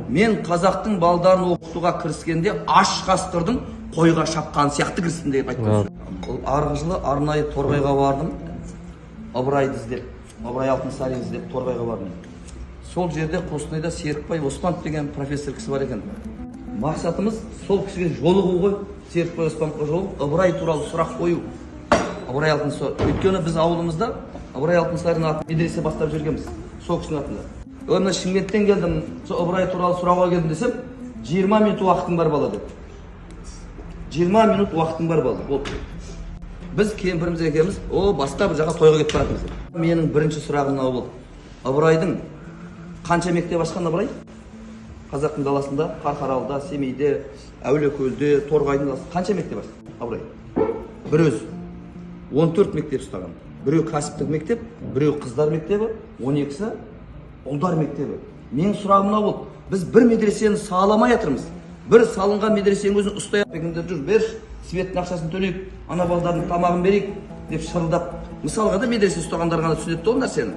Мен қазақтың балдарын оқытуға кіріскенде аш қасқырдың қойға шапқан сияқты кірістім деп айтқан. Арғы жылы арнайы Торғайға бардым. Ыбырайды іздеп, Ыбырай Алтынсарин іздеп Торғайға бардым. Сол жерде Қостанайда Серікбай Оспанов деген профессор кісі бар екен. Мақсатымыз сол кісіге жолығу ғой. Серікбай Оспановқа жолығып, Ыбырай туралы сұрақ қою. Ыбырай Алтынсарин. Өйткені біз ауылымызда Ыбырай Алтынсарин атын медресе бастап жүргенбіз. Сол кісінің атында. Мына Шымкенттен келдім, Ыбырай туралы сұрауға келдім десем, 20 минут уақытың бар бала деп. 20 минут уақытың бар бала. Болды. Біз кемпіріміз екеуміз, басқа бір жаққа тойға кетіп баратырмыз. Менің бірінші сұрағым мынау болды. Ыбырайдың қанша мектеп ашқан Ыбырай? Қазақтың даласында, Қарқаралыда, Семейде, Әулиекөлде, Торғайдың даласында қанша мектеп ашқан Ыбырай? Бір өзі 14 мектеп ұстаған. Біреу кәсіптік мектеп, біреу қыздар мектебі, 12-сі ұлдар мектебі. Менің сұрағым мынау болды. Біз бір медресені саламай жатырмыз. Бір салынған медресенің өзін ұстай алып жүр, берші, светтің ақшасын төлейік, ана балдардың тамағын берейік деп шырылдап. Мысалға да медресе ұстағандар ғана түсінеді ол нәрсені.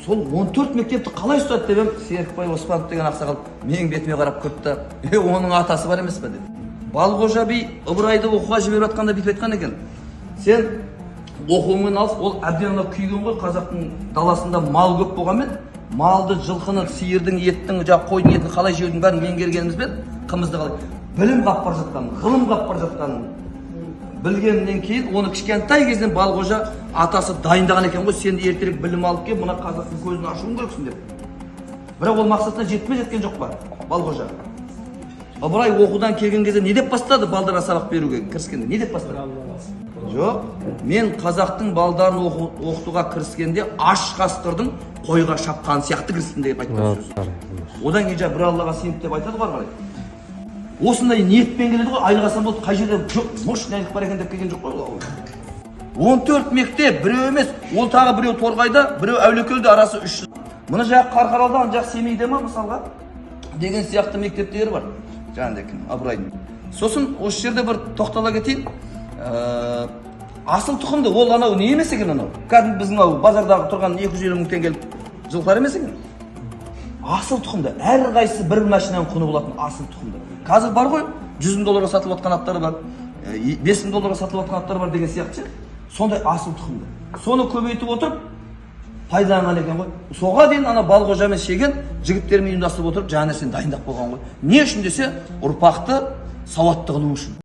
Сол 14 мектепті қалай ұстады деп Серікбай Оспанов деген ақсақал менің бетіме қарап күлді. Оның атасы бар емес пе деді. Балғожа би Ыбырайды оқуға жіберіп жатқанда бүйтіп айтқан екен. Сен оқуыңмен алыс, ол әбден күйген ғой. Қазақтың даласында мал көп болғанмен, малды, жылқыны, сиырдың еттің, қойдың етін қалай жеудің бәрін меңгергенімізбен, қымызды қалай білім қап бара жатқанын, ғылым қап бара жатқанын білгеннен кейін, оны кішкентай кезден Балғожа атасы дайындаған екен ғой. Сен де ертерек білім алып кел, мына қазақтың көзін ашуың керексің деп. Бірақ ол мақсатына жеткен жоқ па Балғожа? Ыбырай оқудан келген кезде не деп бастады балдарға сабақ беруге кіріскенде? Не деп бастады? Жоқ, мен қазақтың балдарын оқытуға кіріскенде аш қасқырдың қойға шапқан сияқты кірістім деп айтқан сөз. Одан кейін бір Аллаға сеніп деп айтады ғой. Осындай ниетпен келеді ғой, айналғасан болды, қай жерде жоқ, мощный бар екен деп келген жоқ қой. 14 мектеп, біреу емес, ол тағы біреу Торғайда, біреу Әулиекөлде, арасы 3 жыл. Мына жақ Қарқаралыда, ана жақ Семейде ма мысалға деген сияқты мектептері бар. Жаңағыдай Ыбырайдың. Сосын осы жерде бір тоқтала кетейін. Асыл тұқымды, ол анау не емес екен анау? Кәдімгі біздің базардағы тұрған 250 мың теңгелік жылқылар емес екен. Асыл тұқымды, әр қайсысы бір машинаның құны болатын асыл тұқымды. Қазір бар ғой, 100 мың долларға сатылып жатқан аттары бар, 5 мың долларға сатылып жатқан аттары бар деген сияқты. Сондай асыл тұқымды. Соны көбейтіп отырып пайдаланған екен ғой. Соға дейін ана Балғожамен шеген жігіттермен ұйымдастырып отырып жаңа нәрсені дайындап қойған ғой. Не үшін десе, ұрпақты сауатты қылу үшін.